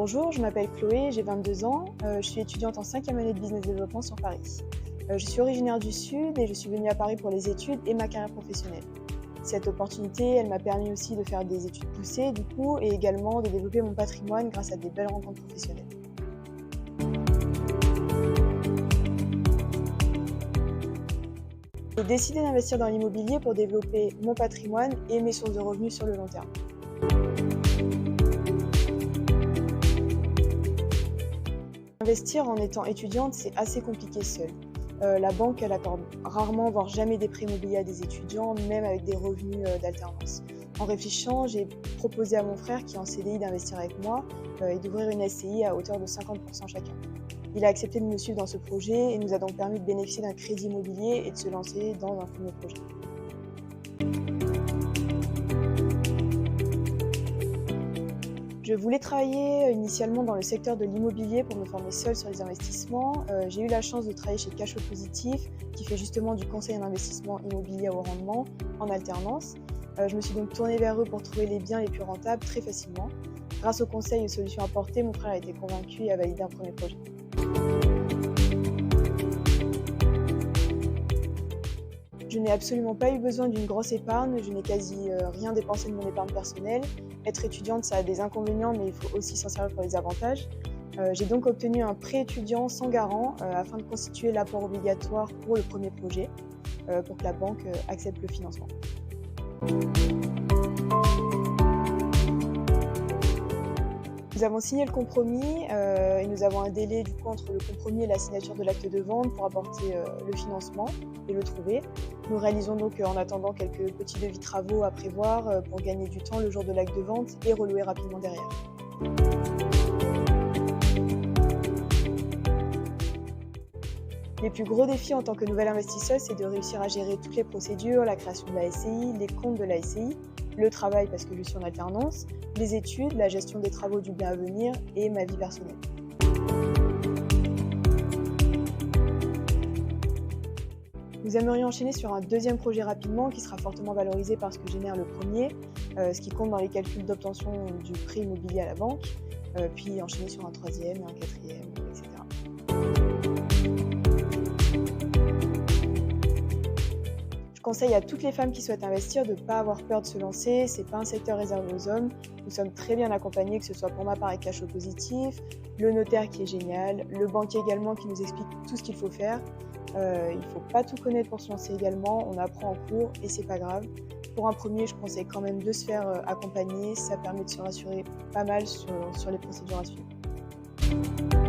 Bonjour, je m'appelle Chloé, j'ai 22 ans, je suis étudiante en 5e année de Business Développement sur Paris. Je suis originaire du Sud et je suis venue à Paris pour les études et ma carrière professionnelle. Cette opportunité, elle m'a permis aussi de faire des études poussées du coup et également de développer mon patrimoine grâce à des belles rencontres professionnelles. J'ai décidé d'investir dans l'immobilier pour développer mon patrimoine et mes sources de revenus sur le long terme. Investir en étant étudiante, c'est assez compliqué seul. La banque, elle accorde rarement, voire jamais des prêts immobiliers à des étudiants, même avec des revenus d'alternance. En réfléchissant, j'ai proposé à mon frère, qui est en CDI, d'investir avec moi et d'ouvrir une SCI à hauteur de 50% chacun. Il a accepté de me suivre dans ce projet et nous a donc permis de bénéficier d'un crédit immobilier et de se lancer dans un premier projet. Je voulais travailler initialement dans le secteur de l'immobilier pour me former seule sur les investissements. J'ai eu la chance de travailler chez Cachot Positif, qui fait justement du conseil en investissement immobilier au rendement en alternance. Je me suis donc tournée vers eux pour trouver les biens les plus rentables très facilement. Grâce aux conseils et aux solutions apportées, mon frère a été convaincu et a validé un premier projet. Je n'ai absolument pas eu besoin d'une grosse épargne, je n'ai quasi rien dépensé de mon épargne personnelle. Être étudiante, ça a des inconvénients, mais il faut aussi s'en servir pour les avantages. J'ai donc obtenu un prêt étudiant sans garant afin de constituer l'apport obligatoire pour le premier projet, pour que la banque accepte le financement. Nous avons signé le compromis et nous avons un délai du coup entre le compromis et la signature de l'acte de vente pour apporter le financement et le trouver. Nous réalisons donc en attendant quelques petits devis travaux à prévoir pour gagner du temps le jour de l'acte de vente et relouer rapidement derrière. Les plus gros défis en tant que nouvelle investisseuse, c'est de réussir à gérer toutes les procédures, la création de la SCI, les comptes de la SCI, le travail parce que je suis en alternance, les études, la gestion des travaux du bien à venir et ma vie personnelle. Nous aimerions enchaîner sur un deuxième projet rapidement qui sera fortement valorisé par ce que génère le premier, ce qui compte dans les calculs d'obtention du prêt immobilier à la banque, puis enchaîner sur un troisième, un quatrième, etc. Je conseille à toutes les femmes qui souhaitent investir de ne pas avoir peur de se lancer, ce n'est pas un secteur réservé aux hommes. Nous sommes très bien accompagnés, que ce soit pour ma part avec Cachot Positif, le notaire qui est génial, le banquier également qui nous explique tout ce qu'il faut faire. Il ne faut pas tout connaître pour se lancer également, on apprend en cours et c'est pas grave. Pour un premier, je conseille quand même de se faire accompagner, ça permet de se rassurer pas mal sur les procédures à suivre.